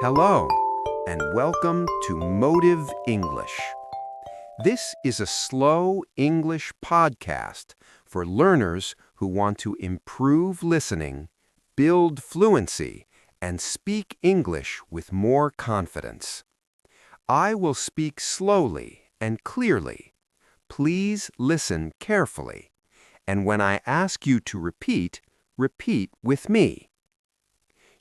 Hello, and welcome to Motive English. This is a slow English podcast for learners who want to improve listening, build fluency, and speak English with more confidence. I will speak slowly and clearly. Please listen carefully. And when I ask you to repeat, repeat with me.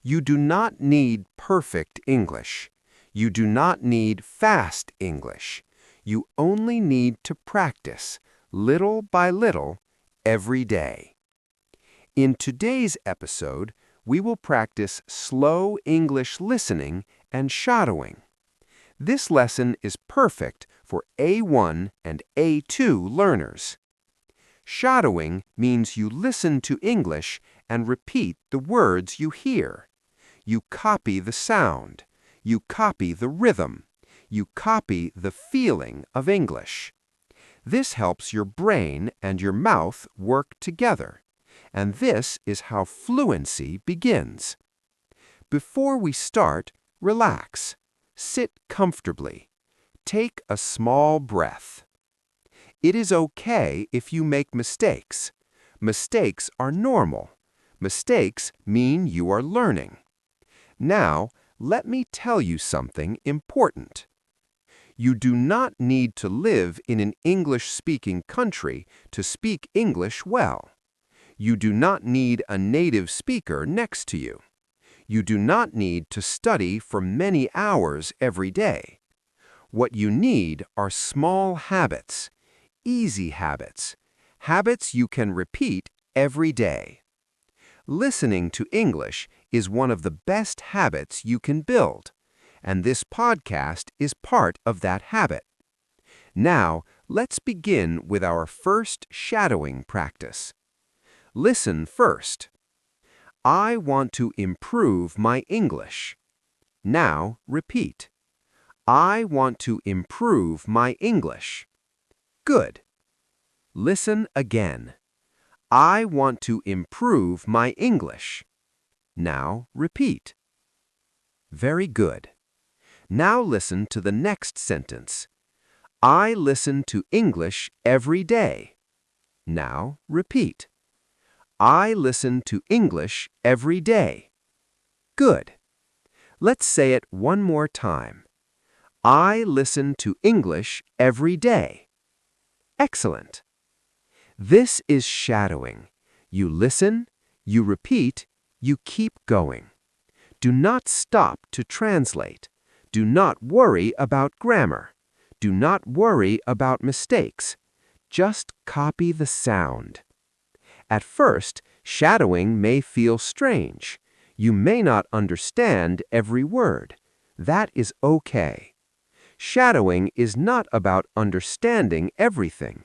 You do not need perfect English. You do not need fast English. You only need to practice, little by little, every day. In today's episode, we will practice slow English listening and shadowing. This lesson is perfect for A1 and A2 learners. Shadowing means you listen to English and repeat the words you hear. You copy the sound. You copy the rhythm. You copy the feeling of English. This helps your brain and your mouth work together. And this is how fluency begins. Before we start, relax. Sit comfortably. Take a small breath. It is okay if you make mistakes. Mistakes are normal. Mistakes mean you are learning. Now, let me tell you something important. You do not need to live in an English-speaking country to speak English well. You do not need a native speaker next to you. You do not need to study for many hours every day. What you need are small habits, easy habits, habits you can repeat every day. Listening to English is one of the best habits you can build, and this podcast is part of that habit. Now, let's begin with our first shadowing practice. Listen first. I want to improve my English. Now, repeat. I want to improve my English. Good. Listen again. I want to improve my English. Now repeat. Very good. Now listen to the next sentence. I listen to English every day. Now repeat. I listen to English every day. Good. Let's say it one more time. I listen to English every day. Excellent. This is shadowing. You listen, you repeat, you keep going. Do not stop to translate. Do not worry about grammar. Do not worry about mistakes. Just copy the sound. At first, shadowing may feel strange. You may not understand every word. That is okay. Shadowing is not about understanding everything.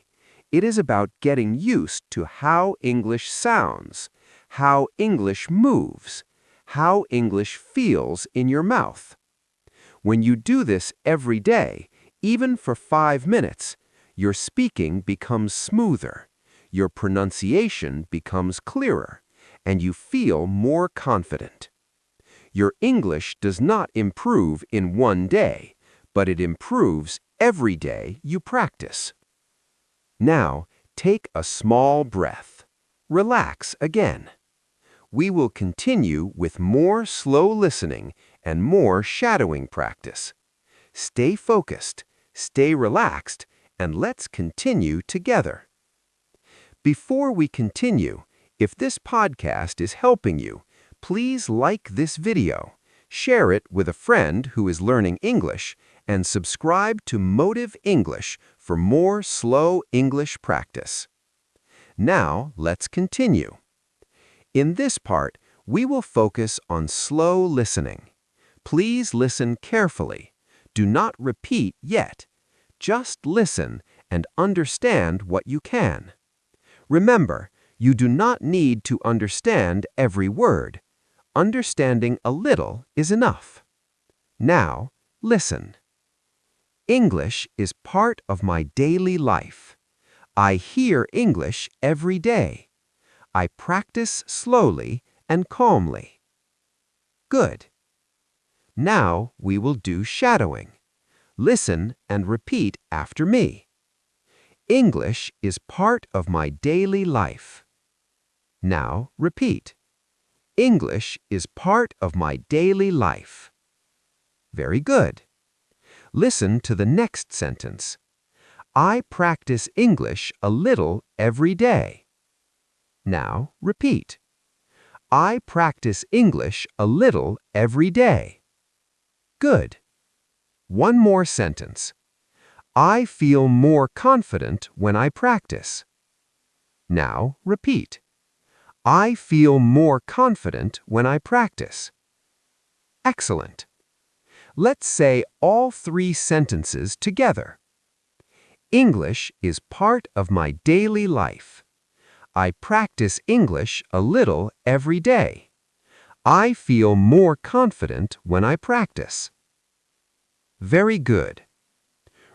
It is about getting used to how English sounds, how English moves, how English feels in your mouth. When you do this every day, even for 5 minutes, your speaking becomes smoother, your pronunciation becomes clearer, and you feel more confident. Your English does not improve in one day, but it improves every day you practice. Now, take a small breath. Relax again. We will continue with more slow listening and more shadowing practice. Stay focused, stay relaxed, and let's continue together. Before we continue, if this podcast is helping you, please like this video, share it with a friend who is learning English, and subscribe to Motive English for more slow English practice. Now, let's continue. In this part, we will focus on slow listening. Please listen carefully. Do not repeat yet. Just listen and understand what you can. Remember, you do not need to understand every word. Understanding a little is enough. Now, listen. English is part of my daily life. I hear English every day. I practice slowly and calmly. Good. Now we will do shadowing. Listen and repeat after me. English is part of my daily life. Now repeat. English is part of my daily life. Very good. Listen to the next sentence. I practice English a little every day. Now repeat. I practice English a little every day. Good. One more sentence. I feel more confident when I practice. Now repeat. I feel more confident when I practice. Excellent. Let's say all three sentences together. English is part of my daily life. I practice English a little every day. I feel more confident when I practice. Very good.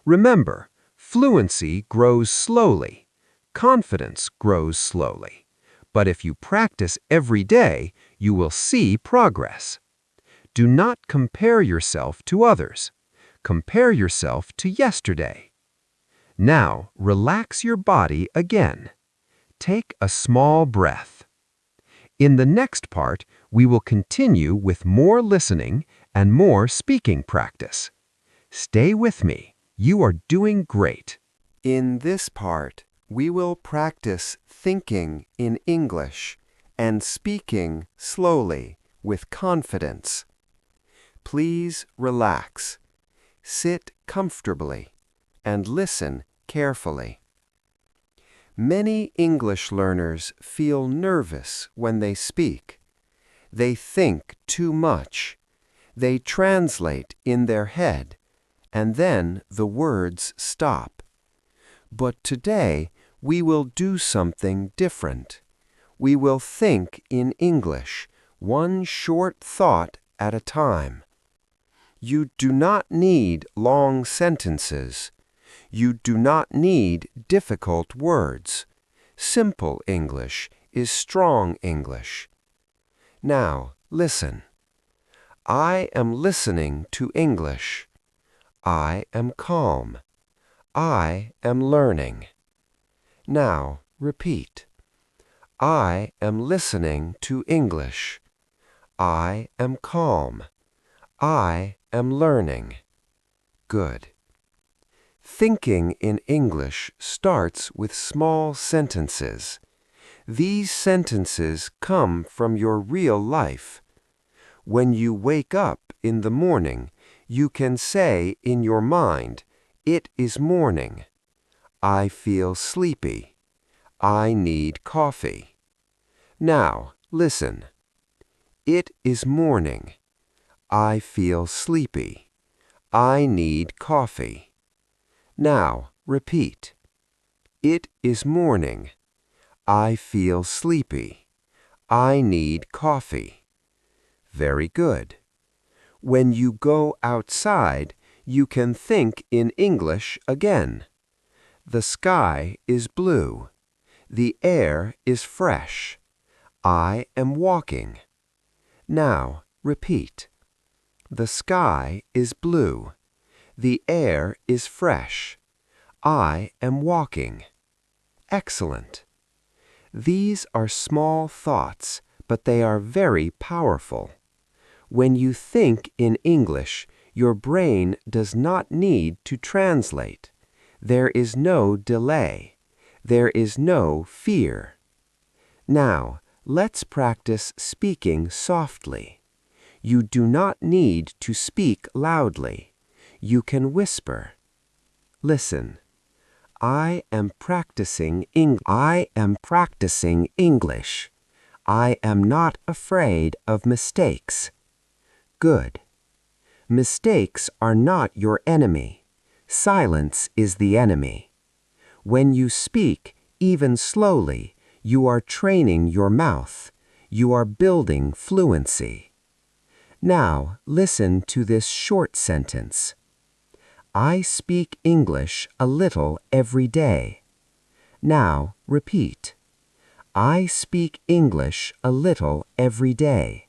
Remember, fluency grows slowly. Confidence grows slowly. But if you practice every day, you will see progress. Do not compare yourself to others. Compare yourself to yesterday. Now, relax your body again. Take a small breath. In the next part, we will continue with more listening and more speaking practice. Stay with me. You are doing great. In this part, we will practice thinking in English and speaking slowly with confidence. Please relax. Sit comfortably and listen carefully. Many English learners feel nervous when they speak. They think too much. They translate in their head, and then the words stop. But today, we will do something different. We will think in English, one short thought at a time. You do not need long sentences. You do not need difficult words. Simple English is strong English. Now, listen. I am listening to English. I am calm. I am learning. Now, repeat. I am listening to English. I am calm. I am learning. Good. Thinking in English starts with small sentences. These sentences come from your real life. When you wake up in the morning, you can say in your mind, "It is morning." I feel sleepy. I need coffee. Now, listen. It is morning. I feel sleepy. I need coffee. Now, repeat. It is morning. I feel sleepy. I need coffee. Very good. When you go outside, you can think in English again. The sky is blue. The air is fresh. I am walking. Now, repeat. The sky is blue. The air is fresh. I am walking. Excellent. These are small thoughts, but they are very powerful. When you think in English, your brain does not need to translate. There is no delay. There is no fear. Now, let's practice speaking softly. You do not need to speak loudly. You can whisper. Listen. I am practicing English. I am practicing English. I am not afraid of mistakes. Good. Mistakes are not your enemy. Silence is the enemy. When you speak, even slowly, you are training your mouth. You are building fluency. Now, listen to this short sentence. I speak English a little every day. Now, repeat. I speak English a little every day.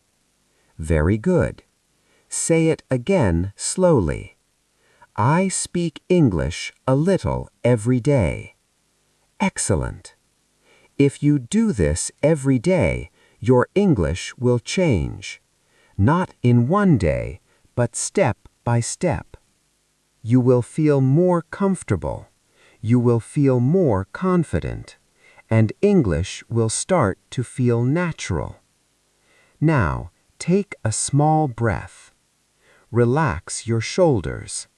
Very good. Say it again slowly. I speak English a little every day. Excellent. If you do this every day, your English will change. Not in one day, but step by step. You will feel more comfortable. You will feel more confident. And English will start to feel natural. Now, take a small breath. Relax your shoulders.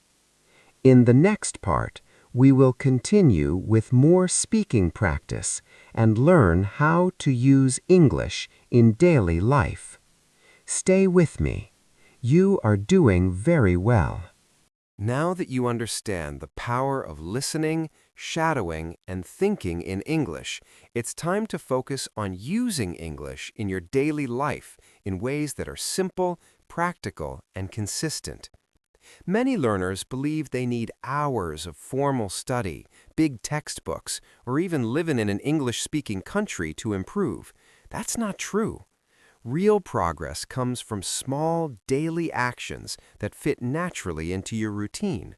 In the next part, we will continue with more speaking practice and learn how to use English in daily life. Stay with me. You are doing very well. Now that you understand the power of listening, shadowing, and thinking in English, it's time to focus on using English in your daily life in ways that are simple, practical, and consistent. Many learners believe they need hours of formal study, big textbooks, or even living in an English-speaking country to improve. That's not true. Real progress comes from small, daily actions that fit naturally into your routine.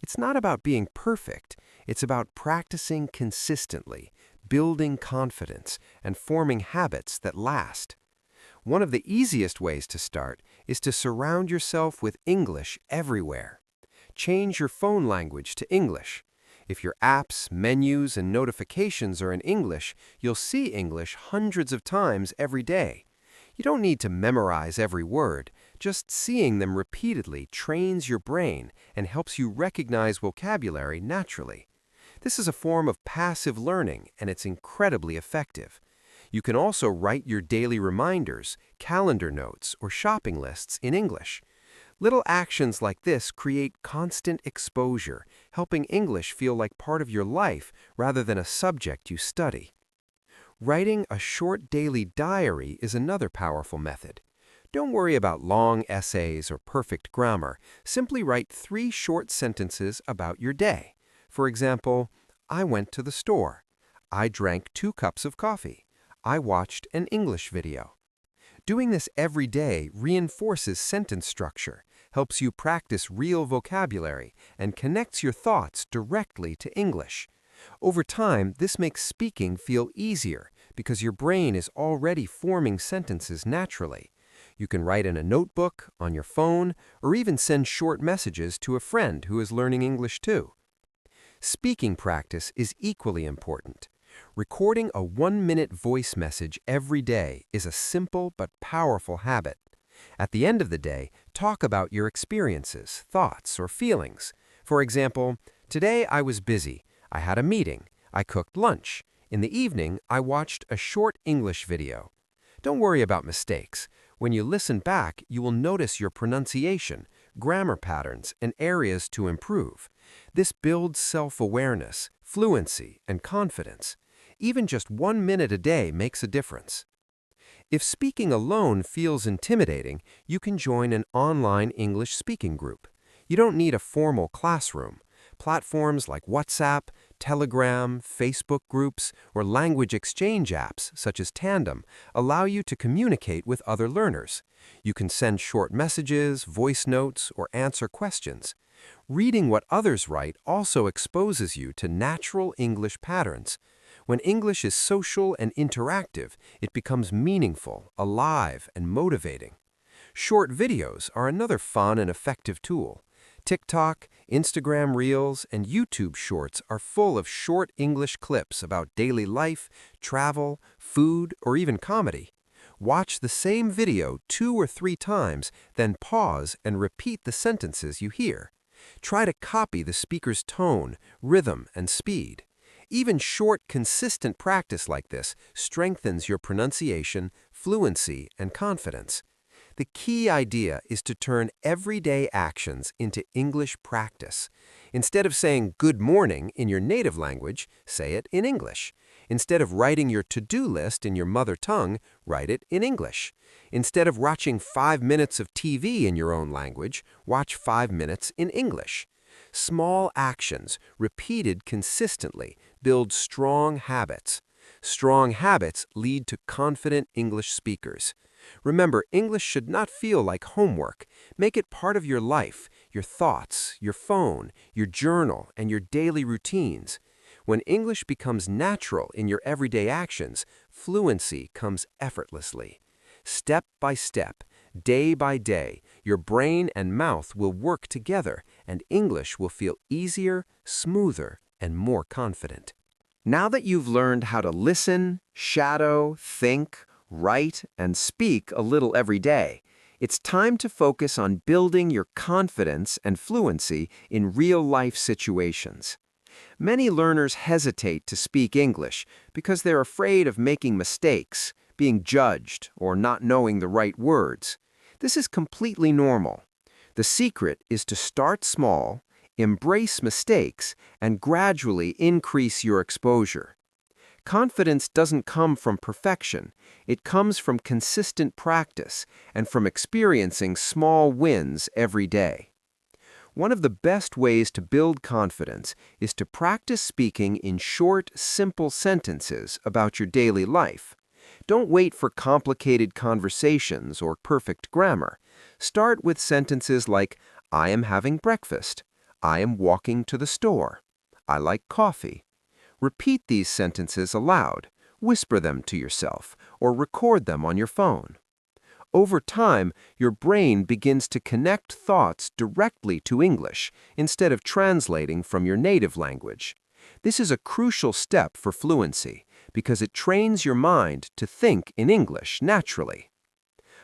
It's not about being perfect. It's about practicing consistently, building confidence, and forming habits that last. One of the easiest ways to start is to surround yourself with English everywhere. Change your phone language to English. If your apps, menus, and notifications are in English, you'll see English hundreds of times every day. You don't need to memorize every word. Just seeing them repeatedly trains your brain and helps you recognize vocabulary naturally. This is a form of passive learning, and it's incredibly effective. You can also write your daily reminders, calendar notes, or shopping lists in English. Little actions like this create constant exposure, helping English feel like part of your life rather than a subject you study. Writing a short daily diary is another powerful method. Don't worry about long essays or perfect grammar. Simply write 3 short sentences about your day. For example, I went to the store. I drank 2 cups of coffee. I watched an English video. Doing this every day reinforces sentence structure, helps you practice real vocabulary, and connects your thoughts directly to English. Over time, this makes speaking feel easier because your brain is already forming sentences naturally. You can write in a notebook, on your phone, or even send short messages to a friend who is learning English too. Speaking practice is equally important. Recording a 1-minute voice message every day is a simple but powerful habit. At the end of the day, talk about your experiences, thoughts, or feelings. For example, today I was busy. I had a meeting. I cooked lunch. In the evening, I watched a short English video. Don't worry about mistakes. When you listen back, you will notice your pronunciation, grammar patterns, and areas to improve. This builds self-awareness, fluency, and confidence. Even just 1 minute a day makes a difference. If speaking alone feels intimidating, you can join an online English speaking group. You don't need a formal classroom. Platforms like WhatsApp, Telegram, Facebook groups, or language exchange apps such as Tandem allow you to communicate with other learners. You can send short messages, voice notes, or answer questions. Reading what others write also exposes you to natural English patterns. When English is social and interactive, it becomes meaningful, alive, and motivating. Short videos are another fun and effective tool. TikTok, Instagram Reels, and YouTube Shorts are full of short English clips about daily life, travel, food, or even comedy. Watch the same video 2 or 3 times, then pause and repeat the sentences you hear. Try to copy the speaker's tone, rhythm, and speed. Even short, consistent practice like this strengthens your pronunciation, fluency, and confidence. The key idea is to turn everyday actions into English practice. Instead of saying good morning in your native language, say it in English. Instead of writing your to-do list in your mother tongue, write it in English. Instead of watching 5 minutes of TV in your own language, watch 5 minutes in English. Small actions, repeated consistently, build strong habits. Strong habits lead to confident English speakers. Remember, English should not feel like homework. Make it part of your life, your thoughts, your phone, your journal, and your daily routines. When English becomes natural in your everyday actions, fluency comes effortlessly. Step by step, day by day, your brain and mouth will work together, and English will feel easier, smoother, and more confident. Now that you've learned how to listen, shadow, think, write, and speak a little every day, it's time to focus on building your confidence and fluency in real-life situations. Many learners hesitate to speak English because they're afraid of making mistakes, being judged, or not knowing the right words. This is completely normal. The secret is to start small, embrace mistakes, and gradually increase your exposure. Confidence doesn't come from perfection. It comes from consistent practice and from experiencing small wins every day. One of the best ways to build confidence is to practice speaking in short, simple sentences about your daily life. Don't wait for complicated conversations or perfect grammar. Start with sentences like, I am having breakfast. I am walking to the store. I like coffee. Repeat these sentences aloud, whisper them to yourself, or record them on your phone. Over time, your brain begins to connect thoughts directly to English instead of translating from your native language. This is a crucial step for fluency because it trains your mind to think in English naturally.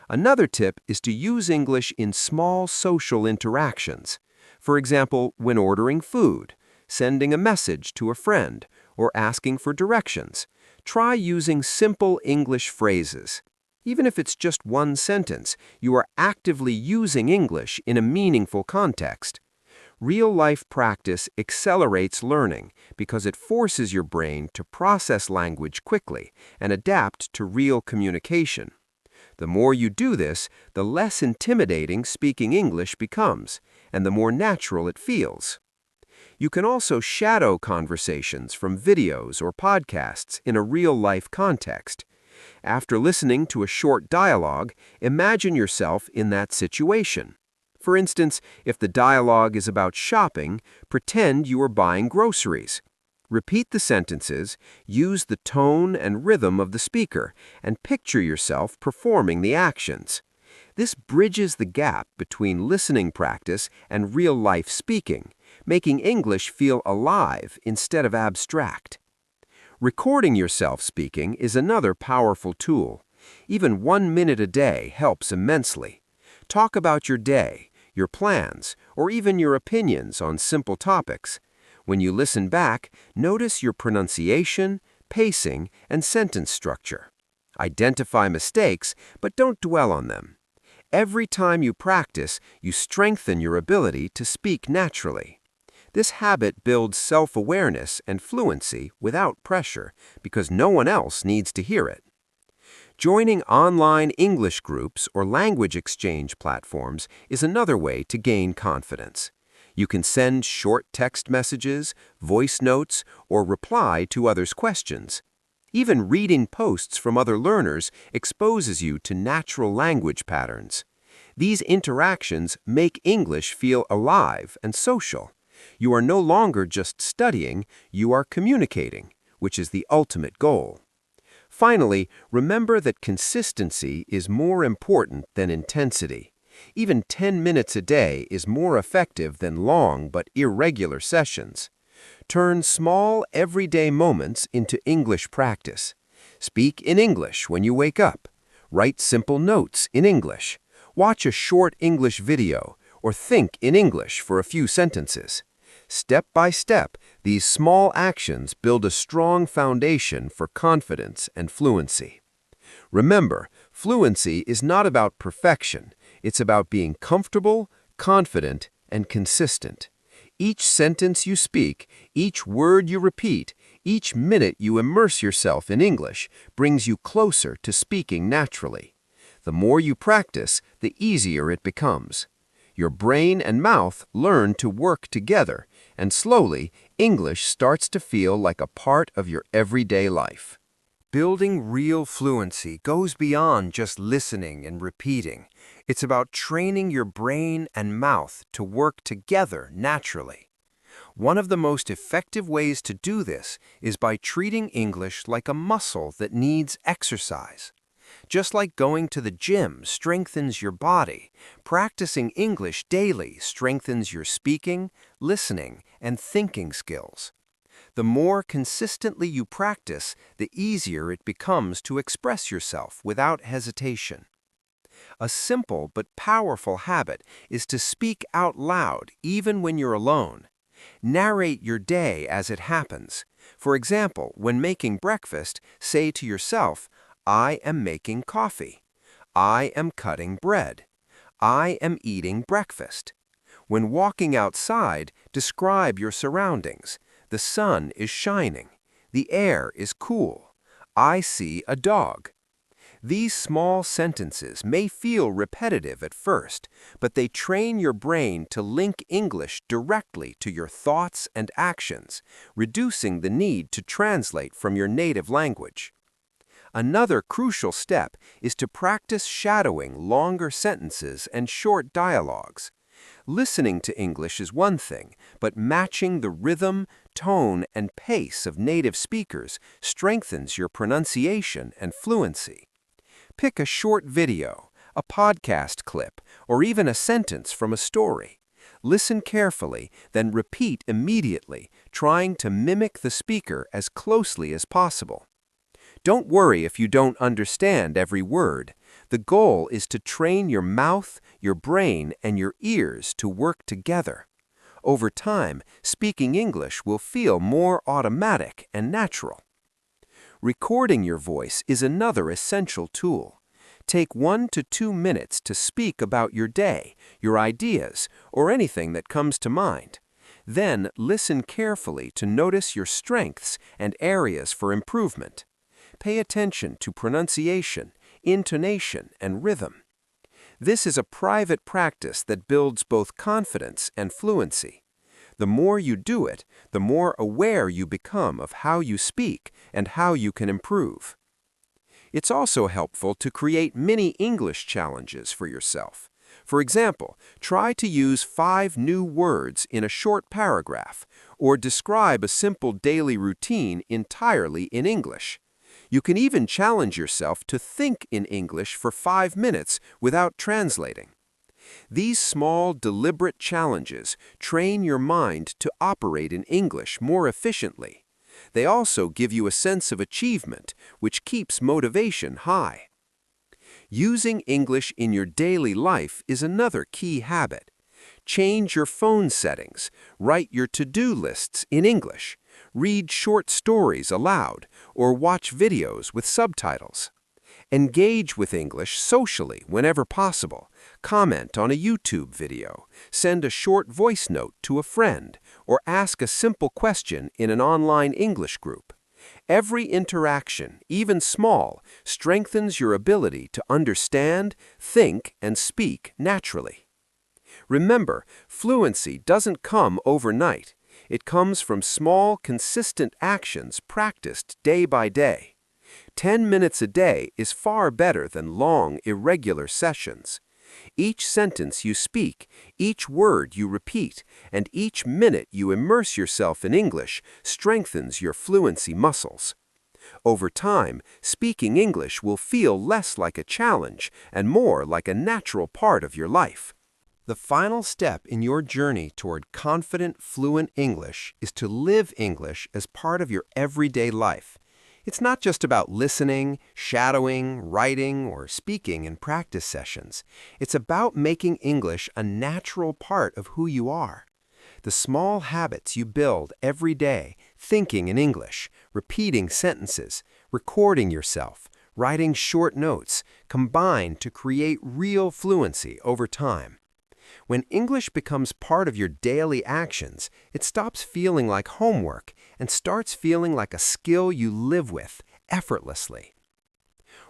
Another tip is to use English in small social interactions. For example, when ordering food, sending a message to a friend, or asking for directions. Try using simple English phrases. Even if it's just one sentence, you are actively using English in a meaningful context. Real-life practice accelerates learning because it forces your brain to process language quickly and adapt to real communication. The more you do this, the less intimidating speaking English becomes, and the more natural it feels. You can also shadow conversations from videos or podcasts in a real-life context. After listening to a short dialogue, imagine yourself in that situation. For instance, if the dialogue is about shopping, pretend you are buying groceries. Repeat the sentences, use the tone and rhythm of the speaker, and picture yourself performing the actions. This bridges the gap between listening practice and real-life speaking, making English feel alive instead of abstract. Recording yourself speaking is another powerful tool. Even 1 minute a day helps immensely. Talk about your day, your plans, or even your opinions on simple topics. When you listen back, notice your pronunciation, pacing, and sentence structure. Identify mistakes, but don't dwell on them. Every time you practice, you strengthen your ability to speak naturally. This habit builds self-awareness and fluency without pressure because no one else needs to hear it. Joining online English groups or language exchange platforms is another way to gain confidence. You can send short text messages, voice notes, or reply to others' questions. Even reading posts from other learners exposes you to natural language patterns. These interactions make English feel alive and social. You are no longer just studying, you are communicating, which is the ultimate goal. Finally, remember that consistency is more important than intensity. Even 10 minutes a day is more effective than long but irregular sessions. Turn small, everyday moments into English practice. Speak in English when you wake up. Write simple notes in English. Watch a short English video, or think in English for a few sentences. Step by step, these small actions build a strong foundation for confidence and fluency. Remember, fluency is not about perfection. It's about being comfortable, confident, and consistent. Each sentence you speak, each word you repeat, each minute you immerse yourself in English brings you closer to speaking naturally. The more you practice, the easier it becomes. Your brain and mouth learn to work together, and slowly, English starts to feel like a part of your everyday life. Building real fluency goes beyond just listening and repeating. It's about training your brain and mouth to work together naturally. One of the most effective ways to do this is by treating English like a muscle that needs exercise. Just like going to the gym strengthens your body, practicing English daily strengthens your speaking, listening, and thinking skills. The more consistently you practice, the easier it becomes to express yourself without hesitation. A simple but powerful habit is to speak out loud even when you're alone. Narrate your day as it happens. For example, when making breakfast, say to yourself, "I am making coffee. I am cutting bread. I am eating breakfast." When walking outside, describe your surroundings. The sun is shining. The air is cool. I see a dog. These small sentences may feel repetitive at first, but they train your brain to link English directly to your thoughts and actions, reducing the need to translate from your native language. Another crucial step is to practice shadowing longer sentences and short dialogues. Listening to English is one thing, but matching the rhythm, tone, and pace of native speakers strengthens your pronunciation and fluency. Pick a short video, a podcast clip, or even a sentence from a story. Listen carefully, then repeat immediately, trying to mimic the speaker as closely as possible. Don't worry if you don't understand every word. The goal is to train your mouth, your brain, and your ears to work together. Over time, speaking English will feel more automatic and natural. Recording your voice is another essential tool. Take 1 to 2 minutes to speak about your day, your ideas, or anything that comes to mind. Then listen carefully to notice your strengths and areas for improvement. Pay attention to pronunciation, intonation, and rhythm. This is a private practice that builds both confidence and fluency. The more you do it, the more aware you become of how you speak and how you can improve. It's also helpful to create mini English challenges for yourself. For example, try to use 5 new words in a short paragraph, or describe a simple daily routine entirely in English. You can even challenge yourself to think in English for 5 minutes without translating. These small, deliberate challenges train your mind to operate in English more efficiently. They also give you a sense of achievement, which keeps motivation high. Using English in your daily life is another key habit. Change your phone settings, write your to-do lists in English, read short stories aloud, or watch videos with subtitles. Engage with English socially whenever possible. Comment on a YouTube video, send a short voice note to a friend, or ask a simple question in an online English group. Every interaction, even small, strengthens your ability to understand, think, and speak naturally. Remember, fluency doesn't come overnight. It comes from small, consistent actions practiced day by day. 10 minutes a day is far better than long, irregular sessions. Each sentence you speak, each word you repeat, and each minute you immerse yourself in English strengthens your fluency muscles. Over time, speaking English will feel less like a challenge and more like a natural part of your life. The final step in your journey toward confident, fluent English is to live English as part of your everyday life. It's not just about listening, shadowing, writing, or speaking in practice sessions. It's about making English a natural part of who you are. The small habits you build every day, thinking in English, repeating sentences, recording yourself, writing short notes, combine to create real fluency over time. When English becomes part of your daily actions, it stops feeling like homework and starts feeling like a skill you live with effortlessly.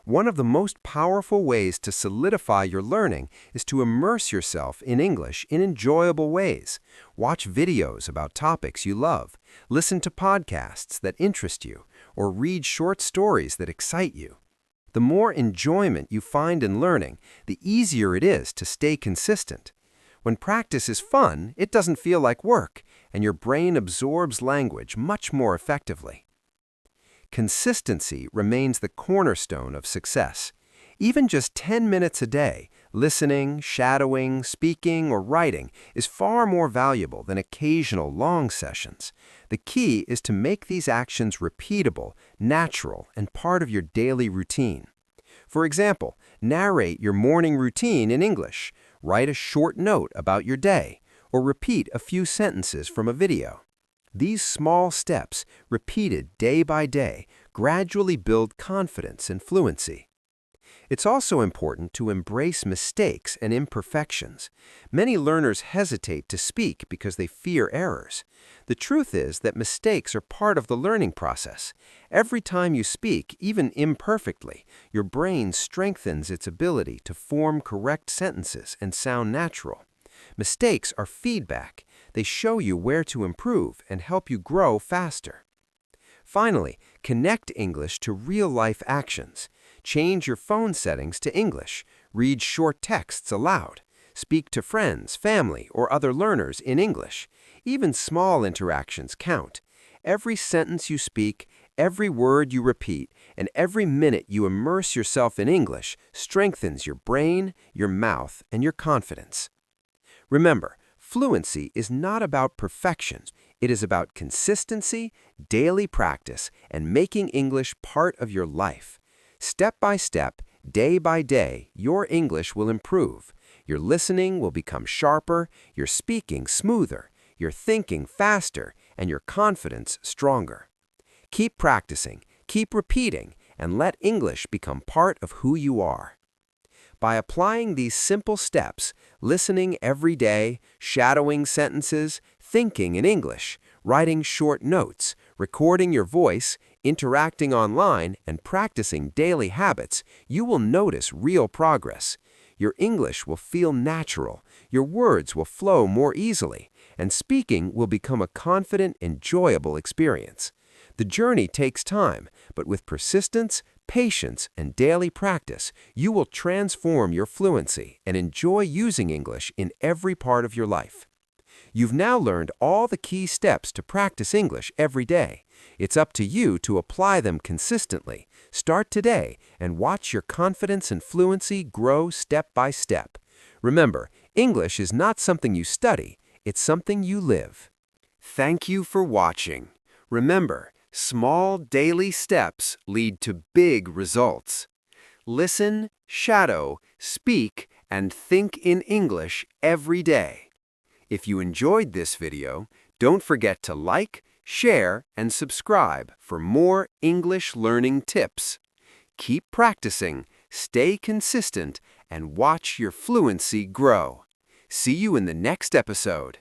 One of the most powerful ways to solidify your learning is to immerse yourself in English in enjoyable ways. Watch videos about topics you love, listen to podcasts that interest you, or read short stories that excite you. The more enjoyment you find in learning, the easier it is to stay consistent. When practice is fun, it doesn't feel like work, and your brain absorbs language much more effectively. Consistency remains the cornerstone of success. Even just 10 minutes a day, listening, shadowing, speaking, or writing is far more valuable than occasional long sessions. The key is to make these actions repeatable, natural, and part of your daily routine. For example, narrate your morning routine in English, write a short note about your day, or repeat a few sentences from a video. These small steps, repeated day by day, gradually build confidence and fluency. It's also important to embrace mistakes and imperfections. Many learners hesitate to speak because they fear errors. The truth is that mistakes are part of the learning process. Every time you speak, even imperfectly, your brain strengthens its ability to form correct sentences and sound natural. Mistakes are feedback. They show you where to improve and help you grow faster. Finally, connect English to real-life actions. Change your phone settings to English. Read short texts aloud. Speak to friends, family, or other learners in English. Even small interactions count. Every sentence you speak, every word you repeat, and every minute you immerse yourself in English strengthens your brain, your mouth, and your confidence. Remember, fluency is not about perfection. It is about consistency, daily practice, and making English part of your life. Step by step, day by day, your English will improve. Your listening will become sharper, your speaking smoother, your thinking faster, and your confidence stronger. Keep practicing, keep repeating, and let English become part of who you are. By applying these simple steps, listening every day, shadowing sentences, thinking in English, writing short notes, recording your voice, interacting online, and practicing daily habits, you will notice real progress. Your English will feel natural, your words will flow more easily, and speaking will become a confident, enjoyable experience. The journey takes time, but with persistence, patience, and daily practice, you will transform your fluency and enjoy using English in every part of your life. You've now learned all the key steps to practice English every day. It's up to you to apply them consistently. Start today and watch your confidence and fluency grow step by step. Remember, English is not something you study, it's something you live. Thank you for watching. Remember, small daily steps lead to big results. Listen, shadow, speak, and think in English every day. If you enjoyed this video, don't forget to like, share, and subscribe for more English learning tips. Keep practicing, stay consistent, and watch your fluency grow. See you in the next episode.